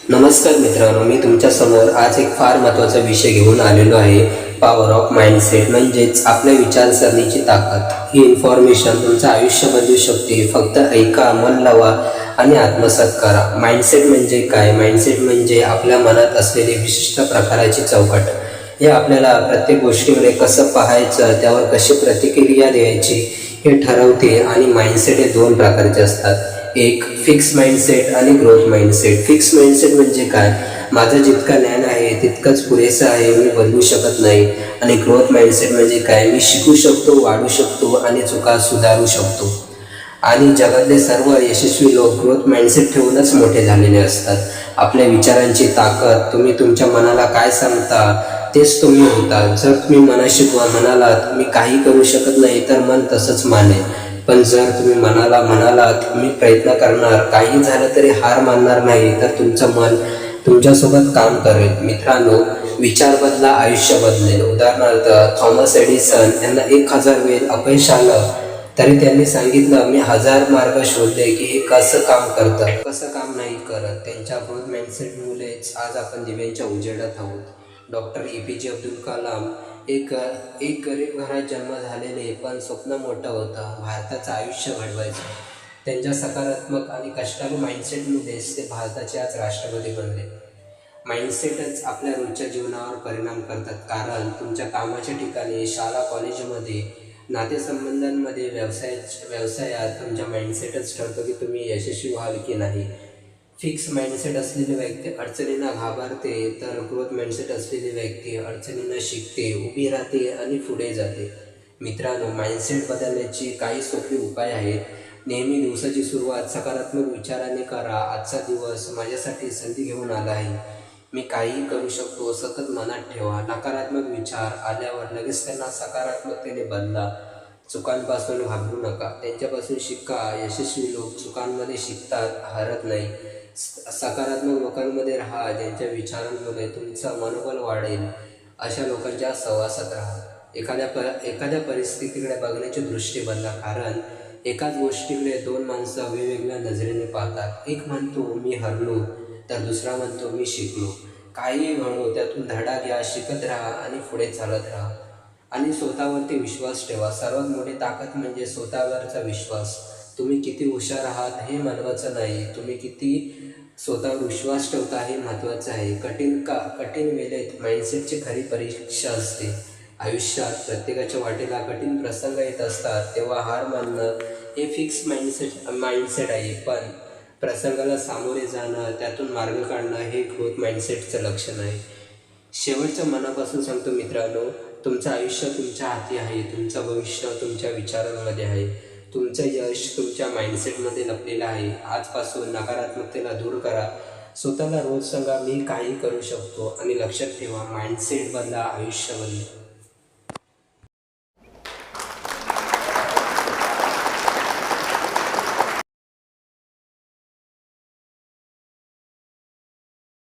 नमस्कार मित्रांनो, मी तुमच्यासमोर आज एक फार महत्त्वाचा विषय घेऊन आलेलो आहे. पॉवर ऑफ माइंडसेट म्हणजेच आपल्या विचारसरणीची ताकद. ही इन्फॉर्मेशन तुमचं आयुष्य बदलू शकते. फक्त ऐका, मन लावा आणि आत्मसात करा. माइंडसेट म्हणजे काय? माइंडसेट म्हणजे आपल्या मनात असलेली विशिष्ट प्रकाराची चौकट. हे आपल्याला प्रत्येक गोष्टीकडे कसं पाहायचं, त्यावर कशी प्रतिक्रिया द्यायची हे ठरवते. आणि माइंडसेट हे दोन प्रकारचे असतात. एक फिक्स माइंडसेट आणि ग्रोथ माइंडसेट. फिक्स माइंडसेट म्हणजे काय? माझं जितकं ज्ञान आहे तितकंच पुरेसं आहे, मी बदलू शकत नाही. आणि ग्रोथ माइंडसेट म्हणजे काय? मी शिकू शकतो, वाढू शकतो आणि चुका सुधारू शकतो. आणि जगातले सर्व यशस्वी लोक ग्रोथ माइंडसेट ठेवूनच मोठे झालेले असतात. आपल्या विचारांची ताकद. तुम्ही तुमच्या मनाला काय सांगता तेच तुम्ही होता. जर तुम्ही मनाशी म्हणालात मी काही करू शकत नाही, तर मन तसंच मानेल. पण जर तुम्ही मनाला म्हणालात मी प्रयत्न करणार, काही झालं तरी हार मानणार नाही, तर तुमचं मन तुमच्यासोबत काम करेल. मित्रांनो, विचार बदला, आयुष्य बदलेल. उदाहरणार्थ थॉमस एडिसन यांना 1000 वेळ अपयश आलं तरी त्यांनी सांगितलं मी 1000 मार्ग शोधले की हे कसं काम करतं, कसं काम नाही करत. त्यांच्या ग्रोथ माइंडसेटमुळेच आज आपण दिव्यांच्या उजेडात आहोत. डॉक्टर APJ अब्दुल कलाम एक एक गरीब घरात जन्म झालेले, पण स्वप्न मोठं होतं. भारताचं आयुष्य घडवायचं. त्यांच्या सकारात्मक आणि कष्टाळू माइंडसेटमुळेच ते भारताचे आज राष्ट्रपती बनले. माइंडसेटच आपल्या रोजच्या जीवनावर परिणाम करतात. कारण तुमच्या कामाच्या ठिकाणी, शाळा कॉलेजमध्ये, नातेसंबंधांमध्ये, व्यवसायात तुमच्या माइंडसेटच ठरतो की तुम्ही यशस्वी व्हाल की नाही. फिक्स माइंडसेट असलेली व्यक्ती अडचणींना घाबरते, तर ग्रोथ माइंडसेट असलेली व्यक्ती अडचणींना शिकते, उभी राहते आणि पुढे जाते. मित्रांनो, माइंडसेट बदलण्याची काही सोपे उपाय आहेत. नेहमी दिवसाची सुरुवात सकारात्मक विचाराने करा. आजचा दिवस माझ्यासाठी संधी घेऊन आला आहे, मी काहीही करू शकतो सतत मनात ठेवा. नकारात्मक विचार आल्यावर लगेच त्यांना सकारात्मकतेने बदला. चुकांपासून घाबरू नका, त्यांच्यापासून शिका. यशस्वी लोक चुकांमध्ये शिकतात, हरत नाही. सकारात्मक लोकांमध्ये राहा, ज्यांच्या विचारांमुळे तुमचं मनोबल वाढेल. अशा लोकांच्या सहवासात राहा. एखाद्या परिस्थितीकडे बघण्याची दृष्टी बदला. कारण एकाच गोष्टीकडे दोन माणसं वेगवेगळ्या नजरेने पाहतात. एक म्हणतो मी हरलो, तर दुसरा म्हणतो मी शिकलो. काहीही घडो, त्यातून धडा घ्या, शिकत राहा आणि पुढे चालत राहा. आणि स्वतःवरती विश्वास ठेवा. सर्वात मोठी ताकद म्हणजे स्वतःवरचा विश्वास. तुम्ही किती हुशार आहात हे महत्त्वाचं नाही, तुम्ही किती स्वतःवर विश्वास ठेवता हे महत्त्वाचं आहे. कठीण वेळेत माइंडसेटची खरी परीक्षा असते. आयुष्यात प्रत्येकाच्या वाटेला कठीण प्रसंग येत असतात, तेव्हा हार मानणं हे फिक्स माइंडसेट आहे. पण प्रसंगाला सामोरे जाणं, त्यातून मार्ग काढणं हे ग्रोथ माइंडसेटचं लक्षण आहे. शेवटच्या मनापासून सांगतो मित्रांनो, तुमचं आयुष्य तुमच्या हाती आहे. तुमचं भविष्य तुमच्या विचारांमध्ये आहे. तुमचं यश तुमच्या माइंडसेटमध्ये लपलेलं आहे. आजपासून नकारात्मकतेला दूर करा. स्वतःला रोज सांगा मी काही करू शकतो. आणि लक्षात ठेवा, माइंडसेट बदला, आयुष्य बदला.